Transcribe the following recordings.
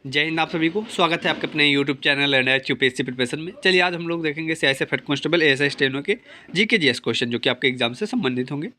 जय हिंद। आप सभी को स्वागत है आपके अपने YouTube channel and UPSC preparation में। चलिए आज हम लोग देखेंगे CISF head constable ASI steno के जीके जीएस क्वेश्चन जो कि आपके एग्जाम से संबंधित होंगे।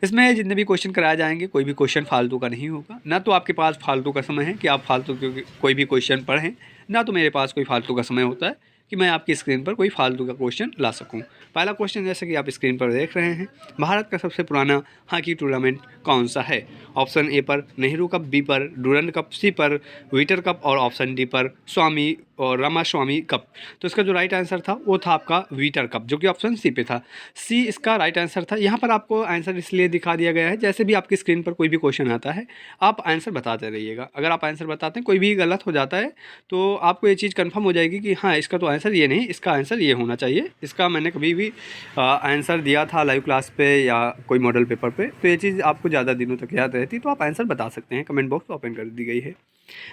इसमें जितने भी क्वेश्चन कराए जाएंगे कोई भी क्वेश्चन फालतू का नहीं होगा। ना तो आपके पास फालतू का समय है कि आप फालतू कोई भी क्वेश्चन पढ़ें, ना तो मेरे पास कोई फालतू का समय होता है कि मैं आपकी स्क्रीन पर कोई फालतू का क्वेश्चन ला सकूं। पहला क्वेश्चन जैसे कि आप स्क्रीन पर देख रहे हैं, भारत का सबसे पुराना हॉकी टूर्नामेंट कौन सा है? ऑप्शन ए पर नेहरू कप, बी पर डूरंड कप, सी पर विटर कप और ऑप्शन डी पर स्वामी और रामास्वामी कप। तो इसका जो राइट आंसर था वो था आपका विटर कप, जो कि ऑप्शन सी पे था। सी इसका राइट आंसर था। यहाँ पर आपको आंसर इसलिए दिखा दिया गया है, जैसे भी आपकी स्क्रीन पर कोई भी क्वेश्चन आता है आप आंसर बताते रहिएगा। अगर आप आंसर बताते हैं कोई भी गलत हो जाता है तो आपको ये चीज़ कंफर्म हो जाएगी कि हाँ इसका तो आंसर ये नहीं, इसका आंसर ये होना चाहिए। इसका मैंने कभी भी आंसर दिया था लाइव क्लास पे या कोई मॉडल पेपर पे, तो ये चीज़ आपको ज़्यादा दिनों तक याद रहती, तो आप आंसर बता सकते हैं। कमेंट बॉक्स ओपन कर दी गई है।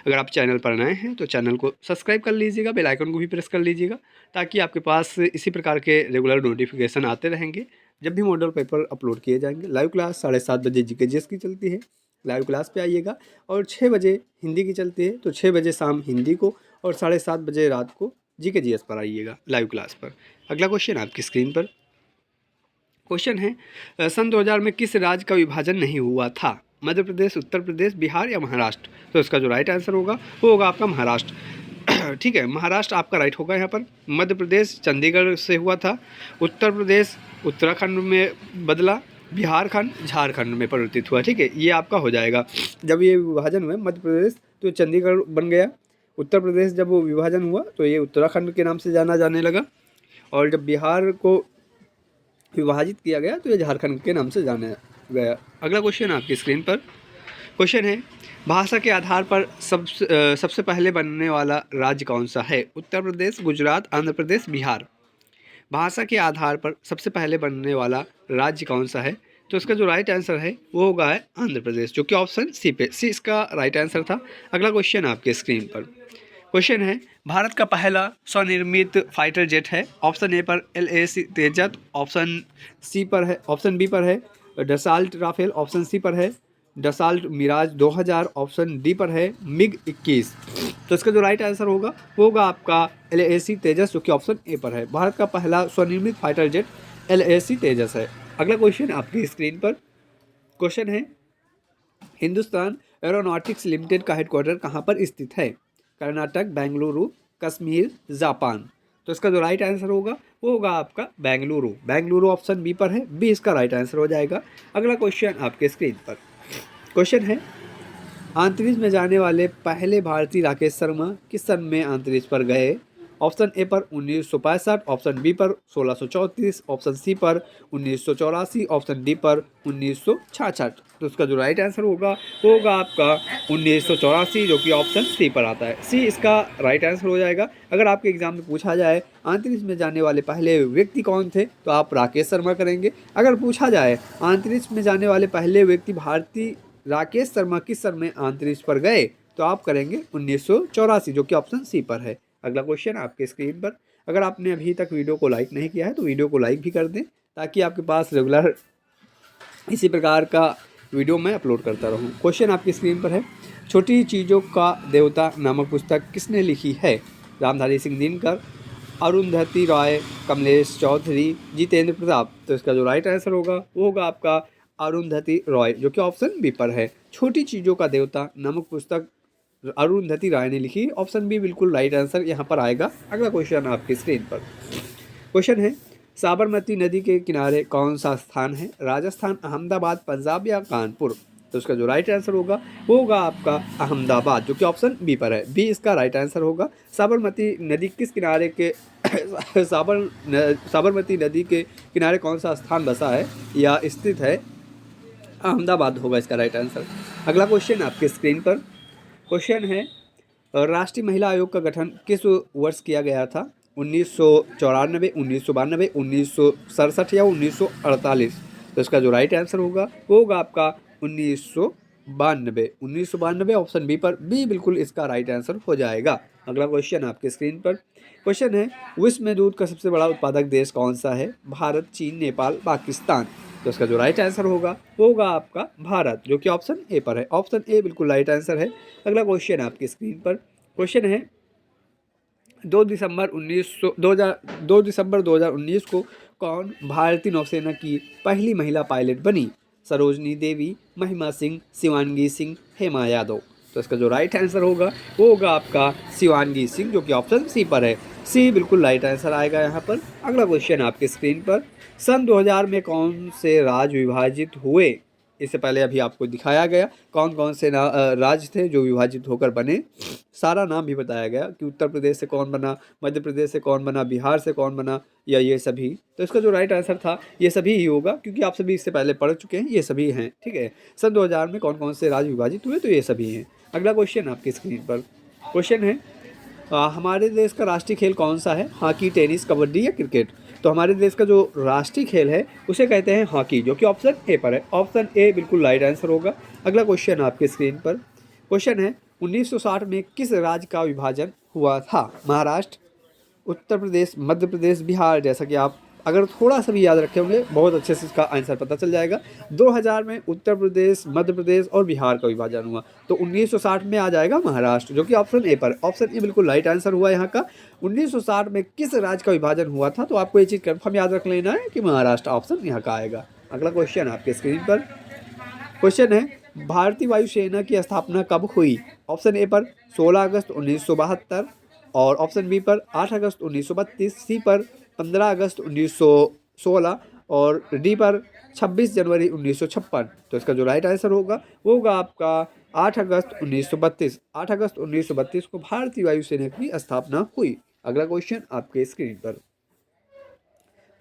अगर आप चैनल पर नए हैं तो चैनल को सब्सक्राइब कर लीजिएगा, बेल आइकन को भी प्रेस कर लीजिएगा, ताकि आपके पास इसी प्रकार के रेगुलर नोटिफिकेशन आते रहेंगे जब भी मॉडल पेपर अपलोड किए जाएंगे। लाइव क्लास 7:30 बजे जीके जीएस की चलती है, लाइव क्लास पे आइएगा। और 6 बजे हिंदी की चलती है, तो 6 बजे शाम हिंदी को और 7:30 बजे रात को जीके जीएस पर आइएगा लाइव क्लास पर। अगला क्वेश्चन आपकी स्क्रीन पर क्वेश्चन है, सन 2000 में किस राज्य का विभाजन नहीं हुआ था? मध्य प्रदेश, उत्तर प्रदेश, बिहार या महाराष्ट्र? तो इसका जो राइट आंसर होगा वो होगा आपका महाराष्ट्र। ठीक है, महाराष्ट्र आपका राइट होगा यहाँ पर। मध्य प्रदेश चंडीगढ़ से हुआ था, उत्तर प्रदेश उत्तराखंड में बदला, बिहार खंड झारखंड में परिवर्तित हुआ। ठीक है, ये आपका हो जाएगा। जब ये विभाजन हुआ मध्य प्रदेश तो चंडीगढ़ बन गया, उत्तर प्रदेश जब वो विभाजन हुआ तो ये उत्तराखंड के नाम से जाना जाने लगा, और जब बिहार को विभाजित किया गया तो ये झारखंड के नाम से जाना गया। अगला क्वेश्चन आपकी स्क्रीन पर क्वेश्चन है, भाषा के आधार पर सबसे पहले बनने वाला राज्य कौन सा है? उत्तर प्रदेश, गुजरात, आंध्र प्रदेश, बिहार। भाषा के आधार पर सबसे पहले बनने वाला राज्य कौन सा है? तो इसका जो राइट आंसर है वो होगा है आंध्र प्रदेश, जो कि ऑप्शन सी पे सी इसका राइट आंसर था। अगला क्वेश्चन आपके स्क्रीन पर क्वेश्चन है, भारत का पहला स्वनिर्मित फाइटर जेट है? ऑप्शन ए पर LAC तेजस, ऑप्शन बी पर है डसाल्ट राफेल, ऑप्शन सी पर है डसाल्ट मिराज 2000, ऑप्शन डी पर है मिग 21। तो इसका जो राइट आंसर होगा वो होगा आपका LAC तेजस, जो कि ऑप्शन ए पर है। भारत का पहला स्वनिर्मित फाइटर जेट LAC तेजस है। अगला क्वेश्चन आपकी स्क्रीन पर क्वेश्चन है, हिंदुस्तान एरोनॉटिक्स लिमिटेड का हेडक्वार्टर कहाँ पर स्थित है? कर्नाटक, बेंगलुरु, कश्मीर, जापान। तो इसका जो राइट आंसर होगा वो होगा आपका बेंगलुरु। बेंगलुरु ऑप्शन बी पर है, बी इसका राइट आंसर हो जाएगा। अगला क्वेश्चन आपके स्क्रीन पर क्वेश्चन है, अंतरिक्ष में जाने वाले पहले भारतीय राकेश शर्मा किस सन में अंतरिक्ष पर गए? ऑप्शन ए पर 1965, ऑप्शन बी पर 1634, ऑप्शन सी पर 1984, ऑप्शन डी पर 1966। तो उसका जो राइट आंसर होगा वो होगा आपका 1984, जो कि ऑप्शन सी पर आता है। सी इसका राइट आंसर हो जाएगा। अगर आपके एग्जाम में पूछा जाए अंतरिक्ष में जाने वाले पहले व्यक्ति कौन थे, तो आप राकेश शर्मा करेंगे। अगर पूछा जाए अंतरिक्ष में जाने वाले पहले व्यक्ति भारतीय राकेश शर्मा किस सन में अंतरिक्ष पर गए, तो आप करेंगे 1984, जो कि ऑप्शन सी पर है। अगला क्वेश्चन आपके स्क्रीन पर, अगर आपने अभी तक वीडियो को लाइक नहीं किया है तो वीडियो को लाइक भी कर दें, ताकि आपके पास रेगुलर इसी प्रकार का वीडियो मैं अपलोड करता रहूं। क्वेश्चन आपकी स्क्रीन पर है, छोटी चीज़ों का देवता नामक पुस्तक किसने लिखी है? रामधारी सिंह दिनकर, अरुंधति रॉय, कमलेश चौधरी, जितेंद्र प्रताप। तो इसका जो राइट आंसर होगा वो होगा आपका अरुंधति रॉय, जो कि ऑप्शन बी पर है। छोटी चीज़ों का देवता नामक पुस्तक अरुंधति राय ने लिखी, ऑप्शन बी बिल्कुल राइट आंसर यहाँ पर आएगा। अगला क्वेश्चन आपकी स्क्रीन पर क्वेश्चन है, साबरमती नदी के किनारे कौन सा स्थान है? राजस्थान, अहमदाबाद, पंजाब या कानपुर? तो उसका जो राइट आंसर होगा वो होगा आपका अहमदाबाद, जो कि ऑप्शन बी पर है। बी इसका राइट आंसर होगा। साबरमती नदी किस किनारे के साबरमती नदी के किनारे कौन सा स्थान बसा है या स्थित है? अहमदाबाद होगा इसका राइट आंसर। अगला क्वेश्चन आपके स्क्रीन पर क्वेश्चन है, राष्ट्रीय महिला आयोग का गठन किस वर्ष किया गया था? 1994, 1992, 1967 या 1948? तो इसका जो राइट आंसर होगा वो होगा आपका 1992। 1992 ऑप्शन बी पर, बी बिल्कुल इसका राइट आंसर हो जाएगा। अगला क्वेश्चन आपके स्क्रीन पर क्वेश्चन है, विश्व में दूध का सबसे बड़ा उत्पादक देश कौन सा है? भारत, चीन, नेपाल, पाकिस्तान? तो इसका जो राइट आंसर होगा वो होगा आपका भारत, जो कि ऑप्शन ए पर है। ऑप्शन ए बिल्कुल राइट आंसर है। अगला क्वेश्चन आपकी स्क्रीन पर क्वेश्चन है 2 दिसंबर 2019 को कौन भारतीय नौसेना की पहली महिला पायलट बनी? सरोजनी देवी, महिमा सिंह, शिवांगी सिंह, हेमा यादव। तो इसका जो राइट आंसर होगा वो होगा आपका शिवांगी सिंह, जो कि ऑप्शन सी पर है। सी बिल्कुल राइट आंसर आएगा यहाँ पर। अगला क्वेश्चन आपके स्क्रीन पर, सन 2000 में कौन से राज्य विभाजित हुए? इससे पहले अभी आपको दिखाया गया कौन कौन से राज्य थे जो विभाजित होकर बने, सारा नाम भी बताया गया कि उत्तर प्रदेश से कौन बना, मध्य प्रदेश से कौन बना, बिहार से कौन बना, या ये सभी। तो इसका जो राइट आंसर था ये सभी ही होगा, क्योंकि आप सभी इससे पहले पढ़ चुके हैं, ये सभी हैं। ठीक है, सन 2000 में कौन कौन से राज्य विभाजित हुए, तो ये सभी हैं। अगला क्वेश्चन आपकी स्क्रीन पर क्वेश्चन है, हमारे देश का राष्ट्रीय खेल कौन सा है? हॉकी, टेनिस, कबड्डी या क्रिकेट? तो हमारे देश का जो राष्ट्रीय खेल है उसे कहते हैं हॉकी, जो कि ऑप्शन ए पर है। ऑप्शन ए बिल्कुल राइट आंसर होगा। अगला क्वेश्चन आपके स्क्रीन पर क्वेश्चन है, 1960 में किस राज्य का विभाजन हुआ था? महाराष्ट्र, उत्तर प्रदेश, मध्य प्रदेश, बिहार। जैसा कि आप अगर थोड़ा सा भी याद रखे होंगे बहुत अच्छे से इसका आंसर पता चल जाएगा। 2000 में उत्तर प्रदेश, मध्य प्रदेश और बिहार का विभाजन हुआ, तो 1960 में आ जाएगा महाराष्ट्र, जो कि ऑप्शन ए पर। ऑप्शन ए बिल्कुल राइट आंसर हुआ यहाँ का। 1960 में किस राज्य का विभाजन हुआ था, तो आपको ये चीज़ कन्फर्म याद रख लेना है कि महाराष्ट्र ऑप्शन यहाँ का आएगा। अगला क्वेश्चन आपके स्क्रीन पर क्वेश्चन है, भारतीय वायुसेना की स्थापना कब हुई? ऑप्शन ए पर 16 अगस्त 1972, और ऑप्शन बी पर 8 अगस्त 1932, सी पर 15 अगस्त 1916 और डी पर 26 जनवरी 1956। तो इसका जो राइट आंसर होगा वो होगा आपका 8 अगस्त 1932। 8 अगस्त 1932 को भारतीय वायुसेना की स्थापना हुई। अगला क्वेश्चन आपके स्क्रीन पर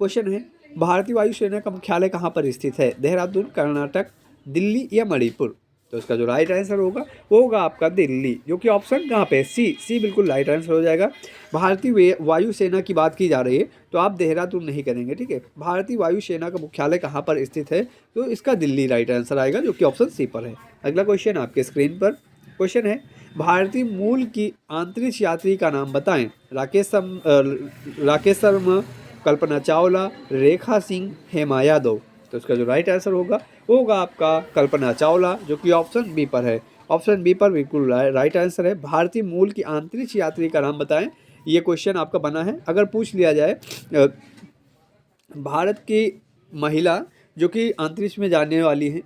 क्वेश्चन है, भारतीय वायुसेना का मुख्यालय कहाँ पर स्थित है? देहरादून, कर्नाटक, दिल्ली या मणिपुर? तो इसका जो राइट आंसर होगा वो होगा आपका दिल्ली, जो कि ऑप्शन कहाँ पे? सी बिल्कुल राइट आंसर हो जाएगा। भारतीय वायुसेना की बात की जा रही है तो आप देहरादून नहीं करेंगे, ठीक है। भारतीय वायुसेना का मुख्यालय कहाँ पर स्थित है, तो इसका दिल्ली राइट आंसर आएगा, जो कि ऑप्शन सी पर है। अगला क्वेश्चन आपके स्क्रीन पर क्वेश्चन है, भारतीय मूल की अंतरिक्ष यात्री का नाम बताएं। राकेश शर्मा, कल्पना चावला, रेखा सिंह, हेमा यादव। तो इसका जो राइट आंसर होगा वो होगा आपका कल्पना चावला, जो कि ऑप्शन बी पर है। ऑप्शन बी पर बिल्कुल राइट आंसर है। भारतीय मूल की अंतरिक्ष यात्री का नाम बताएं, ये क्वेश्चन आपका बना है। अगर पूछ लिया जाए भारत की महिला जो कि अंतरिक्ष में जाने वाली हैं,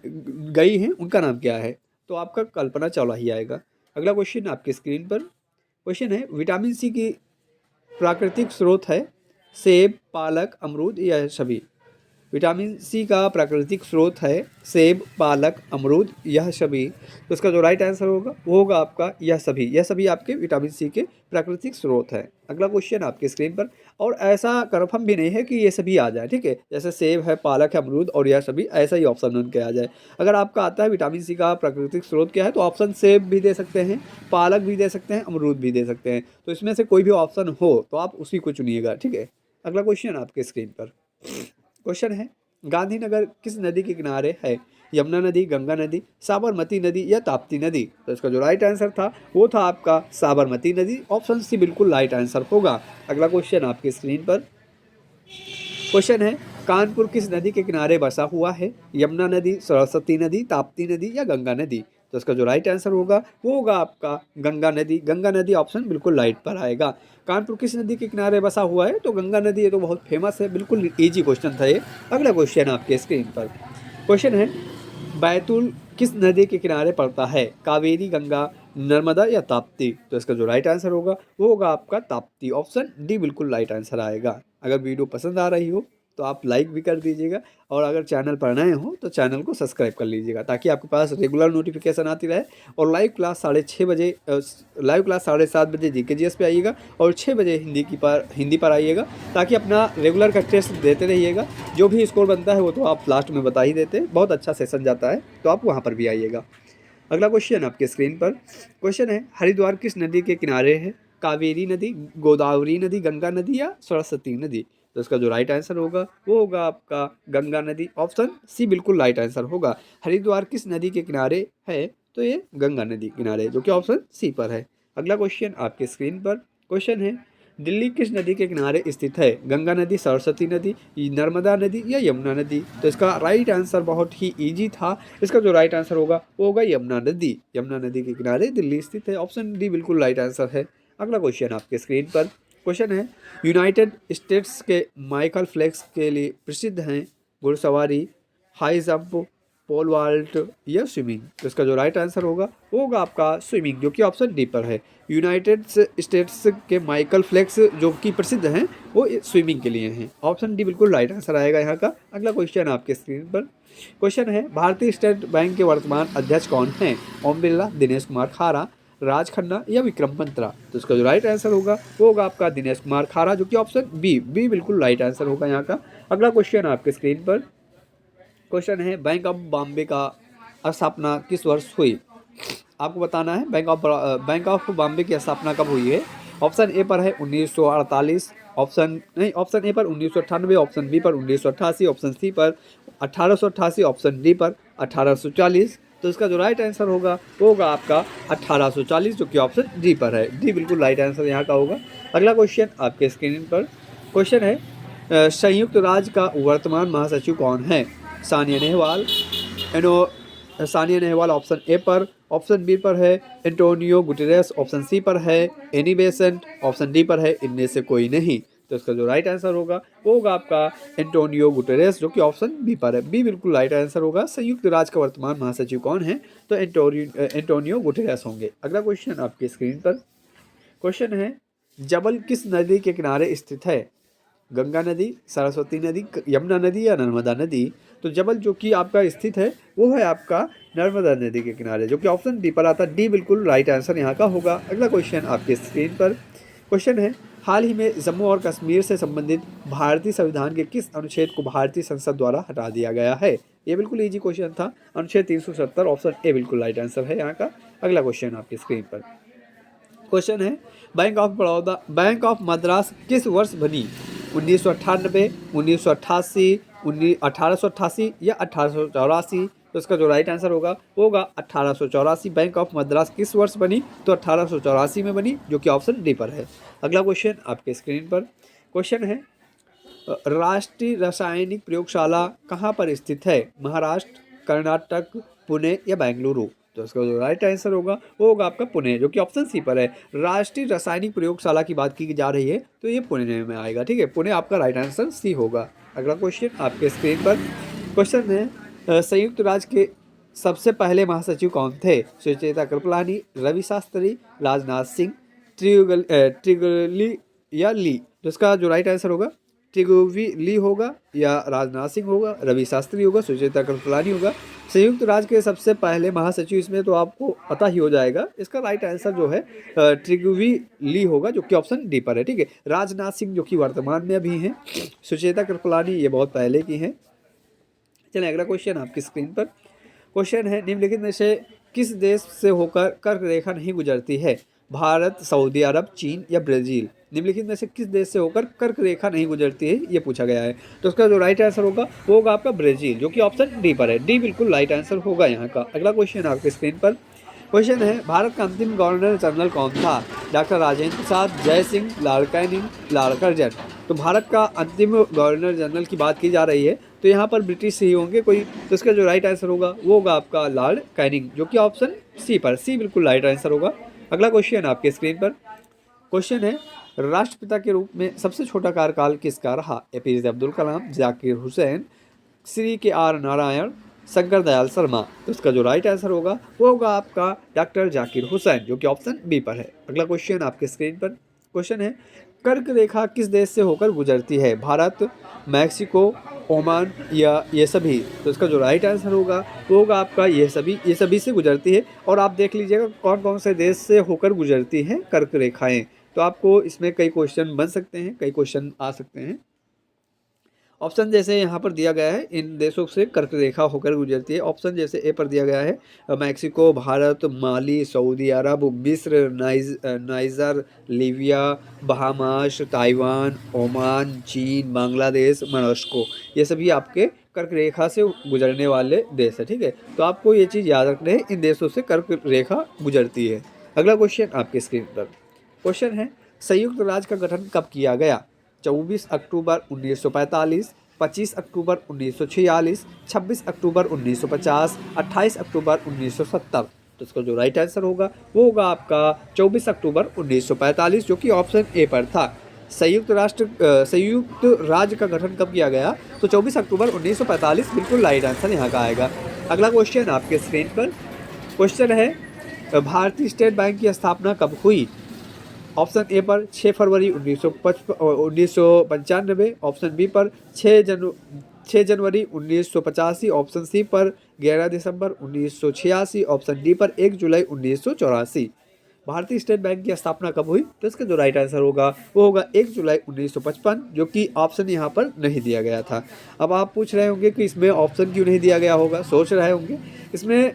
गई हैं, उनका नाम क्या है, तो आपका कल्पना चावला ही आएगा। अगला क्वेश्चन आपकी स्क्रीन पर क्वेश्चन है, विटामिन सी की प्राकृतिक स्रोत है सेब, पालक, अमरूद या सभी? विटामिन सी का प्राकृतिक स्रोत है सेब, पालक, अमरूद, यह सभी। तो इसका जो राइट आंसर होगा वो होगा आपका यह सभी। यह सभी आपके विटामिन सी के प्राकृतिक स्रोत हैं। अगला क्वेश्चन आपके स्क्रीन पर, और ऐसा कन्फर्म भी नहीं है कि ये सभी आ जाए, ठीक है। जैसे सेब है, पालक है, अमरूद और यह सभी, ऐसा ही ऑप्शन उनके आ जाए। अगर आपका आता है विटामिन सी का प्राकृतिक स्रोत क्या है, तो ऑप्शन सेब भी दे सकते हैं, पालक भी दे सकते हैं, अमरूद भी दे सकते हैं। तो इसमें से कोई भी ऑप्शन हो तो आप उसी को चुनिएगा, ठीक है। अगला क्वेश्चन आपके स्क्रीन पर क्वेश्चन है, गांधीनगर किस नदी के किनारे है? यमुना नदी, गंगा नदी, साबरमती नदी या ताप्ती नदी? तो इसका जो राइट आंसर था वो था आपका साबरमती नदी। ऑप्शन सी बिल्कुल राइट आंसर होगा। अगला क्वेश्चन आपकी स्क्रीन पर क्वेश्चन है, कानपुर किस नदी के किनारे बसा हुआ है? यमुना नदी, सरस्वती नदी, ताप्ती नदी या गंगा नदी? तो इसका जो राइट आंसर होगा वो होगा आपका गंगा नदी। गंगा नदी ऑप्शन बिल्कुल राइट पर आएगा। कानपुर किस नदी के किनारे बसा हुआ है? तो गंगा नदी, ये तो बहुत फेमस है, बिल्कुल इजी क्वेश्चन था ये। अगला क्वेश्चन आपके स्क्रीन पर क्वेश्चन है, बैतूल किस नदी के किनारे पड़ता है? कावेरी, गंगा, नर्मदा या ताप्ती? तो इसका जो राइट आंसर होगा वो होगा आपका ताप्ती। ऑप्शन डी बिल्कुल राइट आंसर आएगा। अगर वीडियो पसंद आ रही हो तो आप लाइक भी कर दीजिएगा, और अगर चैनल पर नए हो तो चैनल को सब्सक्राइब कर लीजिएगा, ताकि आपके पास रेगुलर नोटिफिकेशन आती रहे। और लाइव क्लास 6:30 बजे, लाइव क्लास 7:30 बजे GK/GS पे आइएगा, और 6 बजे हिंदी पर आइएगा, ताकि अपना रेगुलर का टेस्ट देते रहिएगा। जो भी स्कोर बनता है वो तो आप लास्ट में बता ही देते हैं, बहुत अच्छा सेशन जाता है, तो आप वहाँ पर भी आइएगा। अगला क्वेश्चन आपके स्क्रीन पर क्वेश्चन है, हरिद्वार किस नदी के किनारे है? कावेरी नदी, गोदावरी नदी, गंगा नदी या सरस्वती नदी? तो इसका जो राइट आंसर होगा वो होगा आपका गंगा नदी। ऑप्शन सी बिल्कुल राइट आंसर होगा। हरिद्वार किस नदी के किनारे है? तो ये गंगा नदी किनारे, जो कि ऑप्शन सी पर है। अगला क्वेश्चन आपके स्क्रीन पर क्वेश्चन है, दिल्ली किस नदी के किनारे स्थित है? गंगा नदी, सरस्वती नदी, नर्मदा नदी या यमुना नदी? तो इसका राइट आंसर बहुत ही इजी था। इसका जो राइट आंसर होगा वो होगा यमुना नदी। यमुना नदी के किनारे दिल्ली स्थित है। ऑप्शन डी बिल्कुल राइट आंसर है। अगला क्वेश्चन आपके स्क्रीन पर क्वेश्चन है, यूनाइटेड स्टेट्स के माइकल फ्लेक्स के लिए प्रसिद्ध हैं घुड़सवारी, हाई जंप, पोल वॉल्ट या स्विमिंग? तो इसका जो राइट आंसर होगा वो होगा आपका स्विमिंग, जो कि ऑप्शन डी पर है। यूनाइटेड स्टेट्स के माइकल फ्लेक्स जो कि प्रसिद्ध हैं वो स्विमिंग के लिए हैं। ऑप्शन डी बिल्कुल राइट आंसर आएगा यहाँ का। अगला क्वेश्चन आपके स्क्रीन पर क्वेश्चन है, भारतीय स्टेट बैंक के वर्तमान अध्यक्ष कौन हैं? ओम बिरला, दिनेश कुमार खारा, राज खन्ना या विक्रम बंत्रा? तो इसका जो राइट आंसर होगा वो होगा आपका दिनेश कुमार खारा, जो कि ऑप्शन बी बिल्कुल राइट आंसर होगा यहाँ का। अगला क्वेश्चन आपके स्क्रीन पर क्वेश्चन है, बैंक ऑफ बॉम्बे का स्थापना किस वर्ष हुई? आपको बताना है बैंक ऑफ बॉम्बे की स्थापना कब हुई है। ऑप्शन ए पर है 1948, ऑप्शन ए पर 1998, ऑप्शन बी पर 1988, ऑप्शन सी पर 1888, ऑप्शन डी पर 1840। तो इसका जो राइट आंसर होगा वो होगा आपका 1840, जो कि ऑप्शन डी पर है। डी बिल्कुल राइट आंसर यहाँ का होगा। अगला क्वेश्चन आपके स्क्रीन पर क्वेश्चन है, संयुक्त राज्य का वर्तमान महासचिव कौन है? सानिया नेहवाल ऑप्शन ए पर, ऑप्शन बी पर है एंटोनियो गुटेरेस, ऑप्शन सी पर है एनी बेसेंट, ऑप्शन डी पर है इनमें से कोई नहीं। तो इसका जो राइट आंसर होगा वो होगा आपका एंटोनियो गुटेरेस, जो कि ऑप्शन बी पर है। बी बिल्कुल राइट आंसर होगा। संयुक्त राज्य का वर्तमान महासचिव कौन है? तो एंटोनियो गुटेरेस होंगे। अगला क्वेश्चन आपकी स्क्रीन पर क्वेश्चन है, जबल किस नदी के किनारे स्थित है? गंगा नदी, सरस्वती नदी, यमुना नदी या नर्मदा नदी? तो जबल जो कि आपका स्थित है वो है आपका नर्मदा नदी के किनारे, जो कि ऑप्शन डी पर आता है। डी बिल्कुल राइट आंसर यहाँ का होगा। अगला क्वेश्चन आपके स्क्रीन पर क्वेश्चन है, हाल ही में जम्मू और कश्मीर से संबंधित भारतीय संविधान के किस अनुच्छेद को भारतीय संसद द्वारा हटा दिया गया है? ये बिल्कुल इजी क्वेश्चन था। अनुच्छेद 370, ऑप्शन ए बिल्कुल राइट आंसर है यहाँ का। अगला क्वेश्चन आपकी स्क्रीन पर क्वेश्चन है, बैंक ऑफ मद्रास किस वर्ष बनी? 1998, 1988, 1888 या 1884? तो इसका जो राइट आंसर होगा वो होगा 1884। बैंक ऑफ मद्रास किस वर्ष बनी? तो 1884 में बनी, जो कि ऑप्शन डी पर है। अगला क्वेश्चन आपके स्क्रीन पर क्वेश्चन है, राष्ट्रीय रासायनिक प्रयोगशाला कहाँ पर स्थित है? महाराष्ट्र, कर्नाटक, पुणे या बेंगलुरु? तो इसका जो राइट आंसर होगा वो होगा आपका पुणे, जो कि ऑप्शन सी पर है। राष्ट्रीय रासायनिक प्रयोगशाला की बात की जा रही है तो ये पुणे में आएगा। ठीक है, पुणे आपका राइट आंसर सी होगा। अगला क्वेश्चन आपके स्क्रीन पर क्वेश्चन है, संयुक्त राज्य के सबसे पहले महासचिव कौन थे? सुचेता कृपलानी, रवि शास्त्री, राजनाथ सिंह, ट्रिगली या ली? तो इसका जो राइट आंसर होगा ट्रिगोवी ली होगा या राजनाथ सिंह होगा, रवि शास्त्री होगा, सुचेता कृपलानी होगा। संयुक्त राज्य के सबसे पहले महासचिव इसमें तो आपको पता ही हो जाएगा। इसका राइट आंसर जो है ट्रिगोवी ली होगा, जो कि ऑप्शन डी पर है। ठीक है, राजनाथ सिंह जो कि वर्तमान में अभी हैं, सुचेता कृपलानी ये बहुत पहले की हैं। चलिए अगला क्वेश्चन आपकी स्क्रीन पर क्वेश्चन है, निम्नलिखित में से किस देश से होकर कर्क रेखा नहीं गुजरती है? भारत, सऊदी अरब, चीन या ब्राज़ील? निम्नलिखित में से किस देश से होकर कर्क रेखा नहीं गुजरती है, ये पूछा गया है। तो उसका जो राइट आंसर होगा वो होगा आपका ब्राज़ील, जो कि ऑप्शन डी पर है। डी बिल्कुल राइट आंसर होगा यहाँ का। अगला क्वेश्चन आपके स्क्रीन पर क्वेश्चन है, भारत का अंतिम गवर्नर जनरल कौन था? डॉक्टर राजेंद्र प्रसाद, जय Singh, Lord Canning, Lord Curzon? तो भारत का अंतिम गवर्नर जनरल की बात की जा रही है तो यहाँ पर ब्रिटिश ही होंगे कोई। तो इसका जो राइट आंसर होगा वो होगा आपका लॉर्ड कैनिंग, जो कि ऑप्शन सी पर, सी बिल्कुल राइट आंसर होगा। अगला क्वेश्चन आपके स्क्रीन पर क्वेश्चन है, राष्ट्रपिता के रूप में सबसे छोटा कार्यकाल किसका रहा? एपीजे अब्दुल कलाम, जाकिर हुसैन, श्री के आर नारायण, शंकर दयाल शर्मा? तो इसका जो राइट आंसर होगा वो होगा आपका डॉक्टर जाकिर हुसैन, जो कि ऑप्शन बी पर है। अगला क्वेश्चन आपके स्क्रीन पर क्वेश्चन है, कर्क रेखा किस देश से होकर गुजरती है? भारत, मैक्सिको, ओमान या ये सभी? तो इसका जो राइट आंसर होगा वो होगा आपका ये सभी से गुजरती है। और आप देख लीजिएगा कौन कौन से देश से होकर गुजरती हैं कर्क रेखाएं। तो आपको इसमें कई क्वेश्चन बन सकते हैं, कई क्वेश्चन आ सकते हैं। ऑप्शन जैसे यहाँ पर दिया गया है, इन देशों से कर्क रेखा होकर गुजरती है। ऑप्शन जैसे ए पर दिया गया है, मैक्सिको, भारत, माली, सऊदी अरब, मिस्र, niger, Libya, Bahamas, Taiwan, Oman, चीन, बांग्लादेश, मोरक्को। ये सभी आपके कर्क रेखा से गुजरने वाले देश है। ठीक है, तो आपको ये चीज़ याद रखना है, इन देशों से कर्क रेखा गुजरती है। अगला क्वेश्चन आपके स्क्रीन पर क्वेश्चन है, संयुक्त राज्य का गठन कब किया गया? 24 अक्टूबर 1945, 25 अक्टूबर 1946, 26 अक्टूबर 1950, 28 अक्टूबर 1970। तो इसका जो राइट आंसर होगा वो होगा आपका 24 अक्टूबर 1945, जो कि ऑप्शन ए पर था। संयुक्त राज्य का गठन कब किया गया? तो 24 अक्टूबर 1945 बिल्कुल राइट आंसर यहाँ का आएगा। अगला क्वेश्चन आपके स्क्रीन पर क्वेश्चन है, भारतीय स्टेट बैंक की स्थापना कब हुई? ऑप्शन ए पर 6 फरवरी 1995, ऑप्शन बी पर 6 जनवरी 1985, ऑप्शन सी पर 11 दिसंबर 1986, ऑप्शन डी पर 1 जुलाई 1984। भारतीय स्टेट बैंक की स्थापना कब हुई? तो इसका जो राइट आंसर होगा वो होगा 1 जुलाई 1955, जो कि ऑप्शन यहाँ पर नहीं दिया गया था। अब आप पूछ रहे होंगे कि इसमें ऑप्शन क्यों नहीं दिया गया होगा, सोच रहे होंगे। इसमें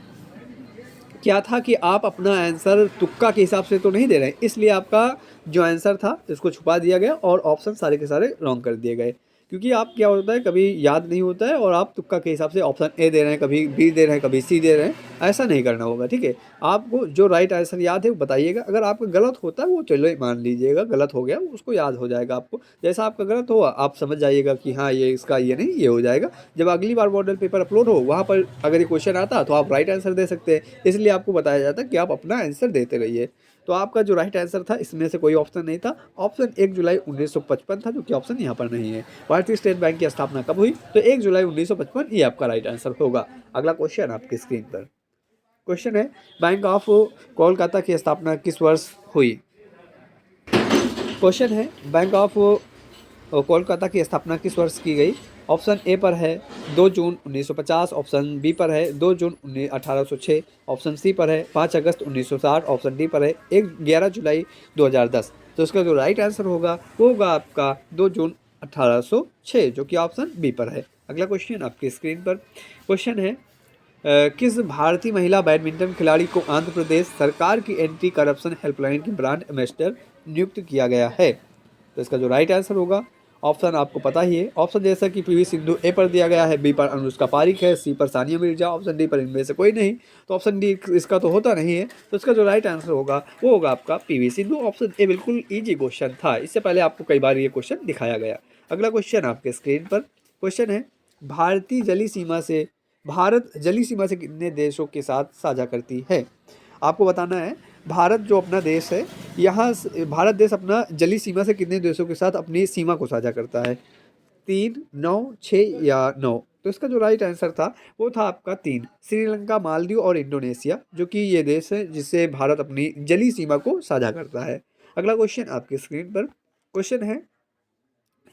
क्या था कि आप अपना आंसर तुक्का के हिसाब से तो नहीं दे रहे हैं, इसलिए आपका जो आंसर था इसको छुपा दिया गया और ऑप्शन सारे के सारे रॉन्ग कर दिए गए। क्योंकि आप क्या होता है, कभी याद नहीं होता है और आप तुक्का के हिसाब से ऑप्शन ए दे रहे हैं, कभी बी दे रहे हैं, कभी सी दे रहे हैं। ऐसा नहीं करना होगा, ठीक है। आपको जो राइट आंसर याद है वो बताइएगा। अगर आपका गलत होता है वो चलो मान लीजिएगा, गलत हो गया उसको याद हो जाएगा आपको। जैसा आपका गलत होगा आप समझ जाइएगा कि हाँ ये इसका ये नहीं, ये हो जाएगा। जब अगली बार मॉडल पेपर अपलोड हो वहाँ पर अगर ये क्वेश्चन आता तो आप राइट आंसर दे सकते हैं। इसलिए आपको बताया जाता है कि आप अपना आंसर देते रहिए। तो आपका जो राइट आंसर था इसमें से कोई ऑप्शन नहीं था, ऑप्शन 1 जुलाई 1955 था, जो कि ऑप्शन यहाँ पर नहीं है। भारतीय स्टेट बैंक की स्थापना कब हुई? तो 1 जुलाई 1955 ये आपका राइट आंसर होगा। अगला क्वेश्चन आपकी स्क्रीन पर क्वेश्चन है, बैंक ऑफ कोलकाता की स्थापना किस वर्ष हुई? क्वेश्चन है, बैंक ऑफ कोलकाता की स्थापना किस वर्ष की गई? ऑप्शन ए पर है 2 जून 1950, ऑप्शन बी पर है 2 जून 1806, ऑप्शन सी पर है 5 अगस्त 1960, ऑप्शन डी पर है 11 जुलाई 2010। तो इसका जो राइट आंसर होगा वो होगा आपका 2 जून 1806, जो कि ऑप्शन बी पर है। अगला क्वेश्चन आपकी स्क्रीन पर क्वेश्चन है, किस भारतीय महिला बैडमिंटन खिलाड़ी को आंध्र प्रदेश सरकार की एंटी करप्शन हेल्पलाइन की ब्रांड एम्बेसडर नियुक्त किया गया है? तो इसका जो राइट आंसर होगा, ऑप्शन आपको पता ही है। ऑप्शन जैसा कि पीवी सिंधु ए पर दिया गया है, बी पर अनुष्का पारिक है, सी पर सानिया मिर्जा, ऑप्शन डी पर इनमें से कोई नहीं। तो ऑप्शन डी इसका तो होता नहीं है। तो इसका जो राइट आंसर होगा वो होगा आपका पीवी सिंधु। ऑप्शन ए बिल्कुल ईजी क्वेश्चन था, इससे पहले आपको कई बार ये क्वेश्चन दिखाया गया। अगला क्वेश्चन आपके स्क्रीन पर क्वेश्चन है, भारत जली सीमा से कितने देशों के साथ साझा करती है? आपको बताना है भारत जो अपना देश है, यहाँ भारत देश अपना जली सीमा से कितने देशों के साथ अपनी सीमा को साझा करता है? 3, 9, 6 या 9? तो इसका जो राइट आंसर था वो था आपका 3, श्रीलंका, मालदीव और इंडोनेशिया, जो कि ये देश है जिससे भारत अपनी जली सीमा को साझा करता है। अगला क्वेश्चन आपकी स्क्रीन पर क्वेश्चन है,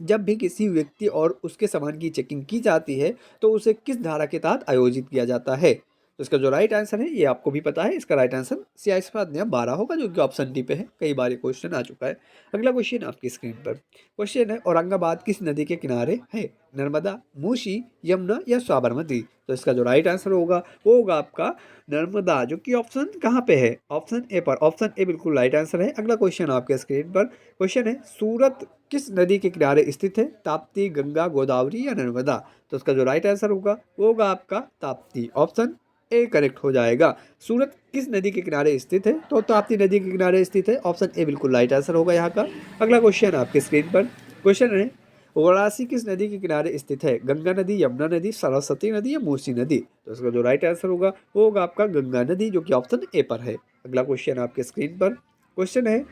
जब भी किसी व्यक्ति और उसके सामान की चेकिंग की जाती है तो उसे किस धारा के तहत आयोजित किया जाता है? तो इसका जो राइट आंसर है ये आपको भी पता है, इसका राइट आंसर CI अधिनियम 12 होगा, जो कि ऑप्शन डी पे है। कई बार ये क्वेश्चन आ चुका है। अगला क्वेश्चन आपकी स्क्रीन पर क्वेश्चन है, औरंगाबाद किस नदी के किनारे है? नर्मदा, मूसी, यमुना या साबरमती? तो इसका जो राइट आंसर होगा वो होगा आपका नर्मदा, जो कि ऑप्शन कहाँ पे है? ऑप्शन ए पर। ऑप्शन ए बिल्कुल राइट आंसर है। अगला क्वेश्चन आपके स्क्रीन पर क्वेश्चन है, सूरत किस नदी के किनारे स्थित है? ताप्ती, गंगा, गोदावरी या नर्मदा? तो इसका जो राइट आंसर होगा वो होगा आपका ताप्ती। ऑप्शन ए करेक्ट हो जाएगा। सूरत किस नदी के किनारे स्थित है? तो ताप्ती नदी के किनारे स्थित है। ऑप्शन ए बिल्कुल राइट आंसर होगा यहाँ का। अगला क्वेश्चन आपके स्क्रीन पर क्वेश्चन है, वाराणसी किस नदी के किनारे स्थित है? गंगा नदी, यमुना नदी, सरस्वती नदी या मूसी नदी? तो इसका जो राइट आंसर होगा वो होगा आपका गंगा नदी, जो कि ऑप्शन ए पर है। अगला क्वेश्चन आपके स्क्रीन पर क्वेश्चन है,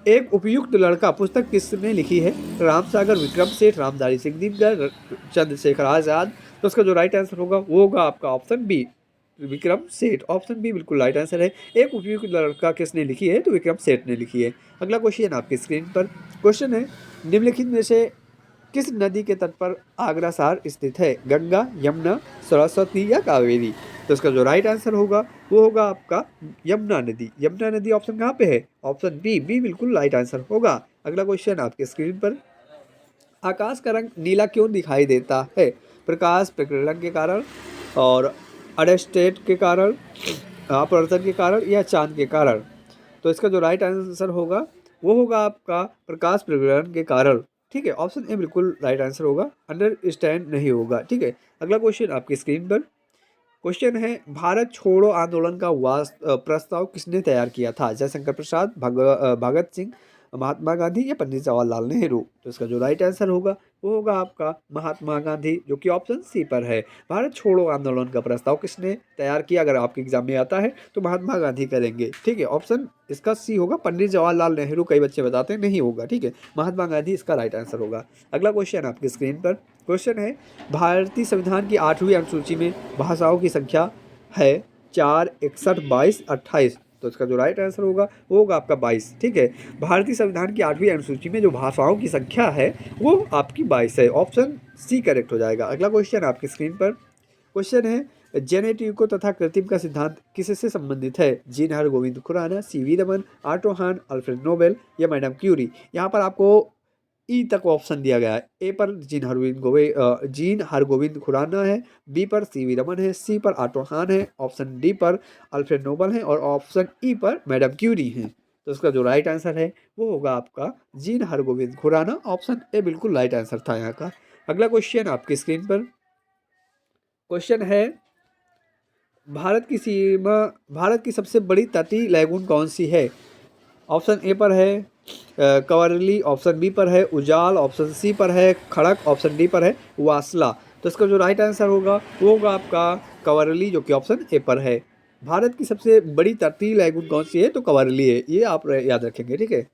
एक उपयुक्त लड़का पुस्तक किसने लिखी है? राम सागर, विक्रम सेठ, रामधारी सिंह दिनकर, चंद्रशेखर आजाद? तो उसका जो राइट आंसर होगा वो होगा आपका option B, Vikram Seth. Option B बिल्कुल राइट आंसर है। एक उपयुक्त लड़का किसने लिखी है? तो विक्रम सेठ ने लिखी है। अगला क्वेश्चन आपकी स्क्रीन पर क्वेश्चन है, निम्नलिखित में से किस नदी के तट पर आगरा शहर स्थित है? गंगा, यमुना, सरस्वती या कावेरी? तो इसका जो राइट आंसर होगा वो होगा आपका यमुना नदी। यमुना नदी ऑप्शन कहाँ पे है? ऑप्शन बी बिल्कुल राइट आंसर होगा। अगला क्वेश्चन आपके स्क्रीन पर, आकाश का रंग नीला क्यों दिखाई देता है? प्रकाश प्रकीर्णन के कारण, और अडेस्टेट के कारण, अपवर्तन के कारण या चांद के कारण? तो इसका जो राइट आंसर होगा वो होगा आपका प्रकाश प्रकीर्णन के कारण। ठीक है, ऑप्शन ए बिल्कुल राइट आंसर होगा, अंडरस्टैंड नहीं होगा। ठीक है, अगला क्वेश्चन आपकी स्क्रीन पर क्वेश्चन है, भारत छोड़ो आंदोलन का प्रस्ताव किसने तैयार किया था? जयशंकर प्रसाद, भगत सिंह, महात्मा गांधी या पंडित जवाहरलाल नेहरू। तो इसका जो राइट आंसर होगा वो होगा आपका महात्मा गांधी, जो कि ऑप्शन सी पर है। भारत छोड़ो आंदोलन का प्रस्ताव किसने तैयार किया? अगर आपके एग्जाम में आता है तो महात्मा गांधी करेंगे, ठीक है। ऑप्शन इसका सी होगा। पंडित जवाहरलाल नेहरू कई बच्चे बताते हैं, नहीं होगा, ठीक है। महात्मा गांधी इसका राइट आंसर होगा। अगला क्वेश्चन आपकी स्क्रीन पर क्वेश्चन है, भारतीय संविधान की 8वीं अनुसूची में भाषाओं की संख्या है 4, 61, 22, 28। तो इसका जो राइट आंसर होगा वो होगा आपका 22, ठीक है। भारतीय संविधान की 8वीं अनुसूची में जो भाषाओं की संख्या है वो आपकी 22 है। ऑप्शन सी करेक्ट हो जाएगा। अगला क्वेश्चन आपकी स्क्रीन पर क्वेश्चन है, जेनेटिको तथा कृत्रिम का सिद्धांत किससे संबंधित है? जीन Hargobind Khorana, C V Raman, Otto Hahn, Alfred Nobel या मैडम क्यूरी। यहाँ पर आपको ई तक ऑप्शन दिया गया है। ए पर जीन हरगोविंद खुराना है, बी पर सीवी रमन है, सी पर ऑटो हान है, ऑप्शन डी पर अल्फ्रेड नोबल है और ऑप्शन ई पर मैडम क्यूरी है। तो इसका जो राइट आंसर है वो होगा आपका जीन हरगोविंद खुराना। ऑप्शन ए बिल्कुल राइट आंसर था यहाँ का। अगला क्वेश्चन आपकी स्क्रीन पर क्वेश्चन है, भारत की सबसे बड़ी तटीय लैगून कौन सी है? ऑप्शन ए पर है कवरली, ऑप्शन बी पर है उजाल, ऑप्शन सी पर है खड़क, ऑप्शन डी पर है वासला। तो इसका जो राइट आंसर होगा वो होगा आपका कवरली, जो कि ऑप्शन ए पर है। भारत की सबसे बड़ी तटीय लैगून कौन सी है? तो कवरली है, ये आप याद रखेंगे, ठीक है।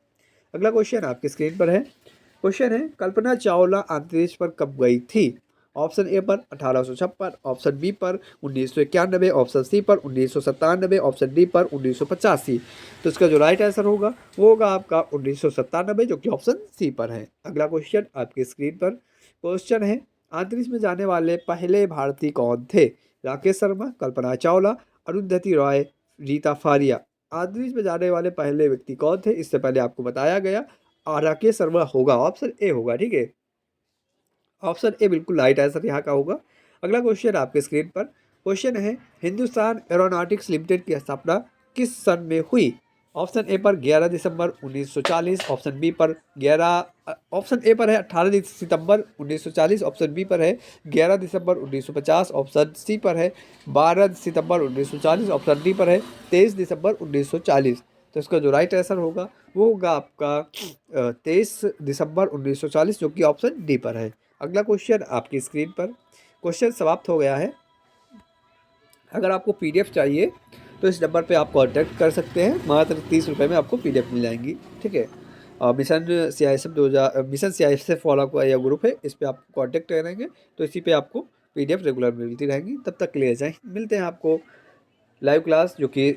अगला क्वेश्चन आपकी स्क्रीन पर है क्वेश्चन है, कल्पना चावला अंतरिक्ष पर कब गई थी? ऑप्शन ए पर 1856, ऑप्शन बी पर 1991, ऑप्शन सी पर 1997, ऑप्शन डी पर 1985। तो इसका जो राइट आंसर होगा वो होगा आपका 1997, जो कि ऑप्शन सी पर है। अगला क्वेश्चन आपकी स्क्रीन पर क्वेश्चन है, अंतरिक्ष में जाने वाले पहले भारतीय कौन थे? राकेश शर्मा, कल्पना चावला, अरुंधति रॉय, रीता फारिया। अंतरिक्ष में जाने वाले पहले व्यक्ति कौन थे? इससे पहले आपको बताया गया, राकेश शर्मा होगा, ऑप्शन ए होगा, ठीक है। ऑप्शन ए बिल्कुल राइट आंसर यहाँ का होगा। अगला क्वेश्चन आपके स्क्रीन पर क्वेश्चन है, हिंदुस्तान एरोनॉटिक्स लिमिटेड की स्थापना किस सन में हुई? ऑप्शन ए पर 11 दिसंबर 1940, ऑप्शन बी पर 11 ऑप्शन ए पर है 18 सितंबर 1940, ऑप्शन बी पर है 11 दिसंबर 1950, ऑप्शन सी पर है 12 सितंबर 1940, ऑप्शन डी पर है 23 दिसंबर 1940। तो इसका जो राइट आंसर होगा वो होगा आपका 23 दिसंबर 1940, जो कि ऑप्शन डी पर है। अगला क्वेश्चन आपकी स्क्रीन पर क्वेश्चन समाप्त हो गया है। अगर आपको पीडीएफ चाहिए तो इस नंबर पे आप कांटेक्ट कर सकते हैं, मात्र 30 रुपये में आपको पीडीएफ मिल जाएंगी, ठीक है। मिशन CISF फॉलो का यह ग्रुप है, इस पर आप कांटेक्ट करेंगे तो इसी पे आपको पीडीएफ रेगुलर मिलती रहेंगी। तब तक ले जाएँ, मिलते हैं आपको लाइव क्लास, जो कि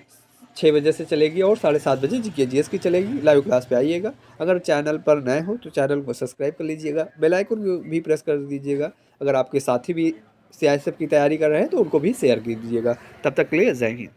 6 बजे से चलेगी और 7:30 बजे जीके जीएस की चलेगी। लाइव क्लास पे आइएगा। अगर चैनल पर नए हो तो चैनल को सब्सक्राइब कर लीजिएगा, बेल आइकन भी प्रेस कर दीजिएगा। अगर आपके साथी भी CISF की तैयारी कर रहे हैं तो उनको भी शेयर कर दीजिएगा। तब तक के लिए जय हिंद।